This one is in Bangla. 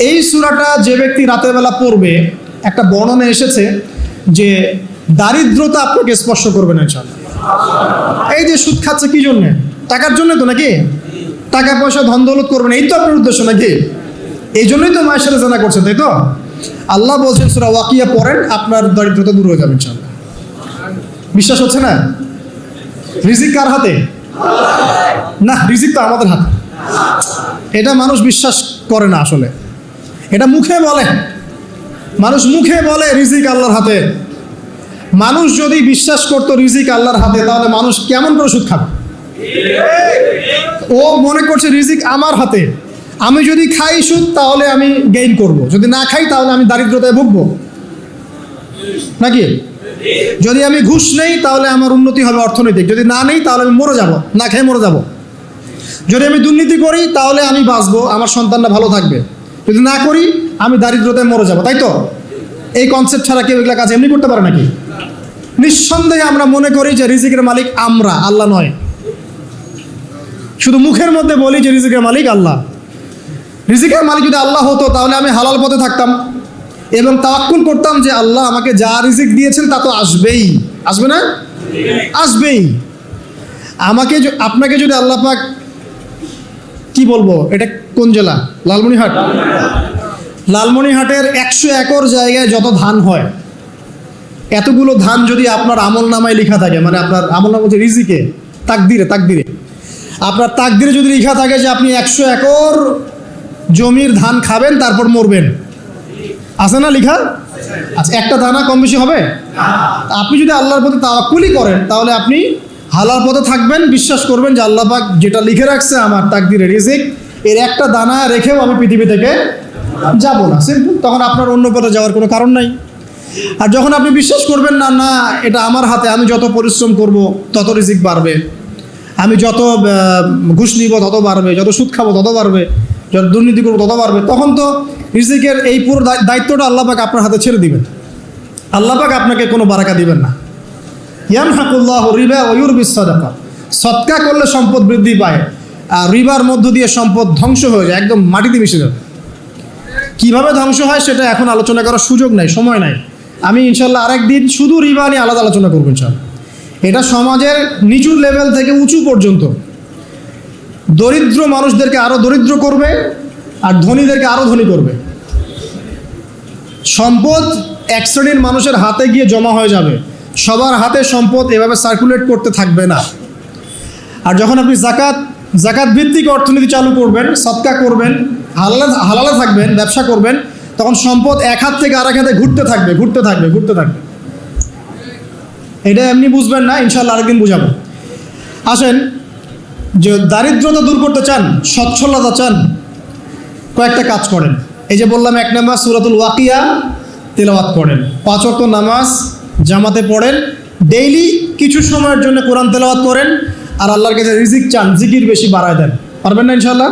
এই সূরাটা যে ব্যক্তি রাতের বেলা পড়বে, একটা বর্ণনা এসেছে যে দারিদ্রতা আপনাকে স্পর্শ করবে না ইনশাআল্লাহ। এই যে সুদ খাচ্ছে কি জন্য? টাকার জন্য তো নাকি? টাকা পয়সা ধন দৌলত করবেন, এই তো আপনার উদ্দেশ্য নাকি? এই জন্যই তো মায়ের সাথে জানা করছেন, তাই তো? আল্লাহ বলছেন সূরা ওয়াকিয়া পড়েন, আপনার দারিদ্রতা দূর হয়ে যাবে ইনশাআল্লাহ। বিশ্বাস হচ্ছে না? রিজিক কার হাতে? না, রিজিক তো আমাদের হাতে। এটা মানুষ বিশ্বাস করে না আসলে, এটা মুখে বলে, মানুষ মুখে বলে রিজিক আল্লাহর হাতে। মানুষ যদি বিশ্বাস করতো রিজিক আল্লাহর হাতে, তাহলে মানুষ কেমন করে সুদ খাবে? ও মনে করছে রিজিক আমার হাতে, আমি যদি খাই সুদ তাহলে আমি গেইন করব, যদি না খাই তাহলে আমি দারিদ্রতায় ভুগবো নাকি? যদি আমি ঘুষ নেই তাহলে আমার উন্নতি হবে অর্থনৈতিক, যদি না নেই তাহলে আমি মরে যাব, না খেয়ে মরে যাব। যদি আমি দুর্নীতি করি তাহলে আমি বাঁচবো, আমার সন্তানরা ভালো থাকবে, যদি না করি আমি দারিদ্রতায় মরে যাব, তাই তো? এই কনসেপ্ট ছাড়া কেউ এগুলা কাজ এমনি করতে পারে নাকি? নিঃসন্দেহে আমরা মনে করি যে রিজিকের মালিক আমরা, আল্লাহ নয়। শুধু মুখের মধ্যে বলি যে রিজিকের মালিক আল্লাহ। রিজিকের মালিক যদি আল্লাহ হতো তাহলে আমি হালাল পথে থাকতাম এবং তাওয়াক্কুল করতাম যে আল্লাহ আমাকে যা রিজিক দিয়েছেন তা তো আসবেই, আসবে না? আসবেই। আমাকে আপনাকে যদি আল্লাহ পাক, কি বলবো, এটা কোন জেলা? লালমনিরহাট। লালমনিরহাটের 100 একর জায়গায় যত ধান হয়, এতগুলো ধান যদি আপনার আমল নামায় লেখা থাকে, মানে আপনার আমল নামা হচ্ছে রিজিকে, তাকদিরে আপনার তাকদিরে যদি লেখা থাকে যে আপনি 100 একর জমির ধান খাবেন তারপর মরবেন, আছে না লেখা? আচ্ছা, একটা দানা কম বেশি হবে? আপনি যদি আল্লাহর প্রতি তাওয়াক্কুলই করেন তাহলে আপনি হালাল পথে থাকবেন, বিশ্বাস করবেন যে আল্লাহ পাক যেটা লিখে রাখছে আমার তাকদিরে রিজিক, এর একটা দানা রেখেও আমি পৃথিবী থেকে যাব না, সিম্পল। তখন আপনার অন্য পথে যাওয়ার কোনো কারণ নাই। আর যখন আপনি বিশ্বাস করবেন না, না এটা আমার হাতে, আমি যত পরিশ্রম করব তত রিজিক বাড়বে, আমি যত ঘুষ নিব তত বাড়বে, যত সুদ খাবো তত বাড়বে, যত দুর্নীতি করবো তত বাড়বে, তখন তো রিজিকের এই পুরো দায়িত্বটা আল্লাহ পাক আপনার হাতে ছেড়ে দিবেন। আল্লাহ পাক আপনাকে কোনো বারাকা দিবেন না। ইয়ামহাকুল্লাহু রিবা ওয়া ইউরবিস সাদাকা। সদকা করলে সম্পদ বৃদ্ধি পায়, আর রিবার মধ্য দিয়ে সম্পদ ধ্বংস হয়ে যায়, একদম মাটিতে মিশে যাবে। কীভাবে ধ্বংস হয় সেটা এখন আলোচনা করার সুযোগ নাই, সময় নাই। আমি ইনশাল্লাহ আরেকদিন শুধু রিবা নিয়ে আলাদা আলোচনা করবো ইনশাল্লাহ। এটা সমাজের নিচু লেভেল থেকে উঁচু পর্যন্ত দরিদ্র মানুষদেরকে আরও দরিদ্র করবে আর ধনীদেরকে আরও ধনী করবে। সম্পদ এক শ্রেণীর মানুষের হাতে গিয়ে জমা হয়ে যাবে, সবার হাতে সম্পদ এভাবে সার্কুলেট করতে থাকবে না। আর যখন আপনি জাকাত ভিত্তিক অর্থনীতি চালু করবেন, সদকা করবেন, হালালে থাকবেন, ব্যবসা করবেন, তখন সম্পদ এক হাত থেকে আরেক হাতে ঘুরতে থাকবে। এটা এমনি বুঝবেন না, ইনশাল্লাহ আরেকদিন বুঝাবো। আসেন, যে দারিদ্রতা দূর করতে চান, সচ্ছলতা চান, কয়েকটা কাজ করেন। এই যে বললাম, 1 নাম্বার সূরাতুল ওয়াকিয়া তেলাওয়াত করেন, 5 ওয়াক্ত নামাজ জামাতে পড়েন, ডেইলি কিছু সময়ের জন্য কোরআন তেলাওয়াত করেন, আর আল্লাহর কাছে রিজিক চান, জিকির বেশি বাড়ায় দেন। পারবেন না ইনশাল্লাহ?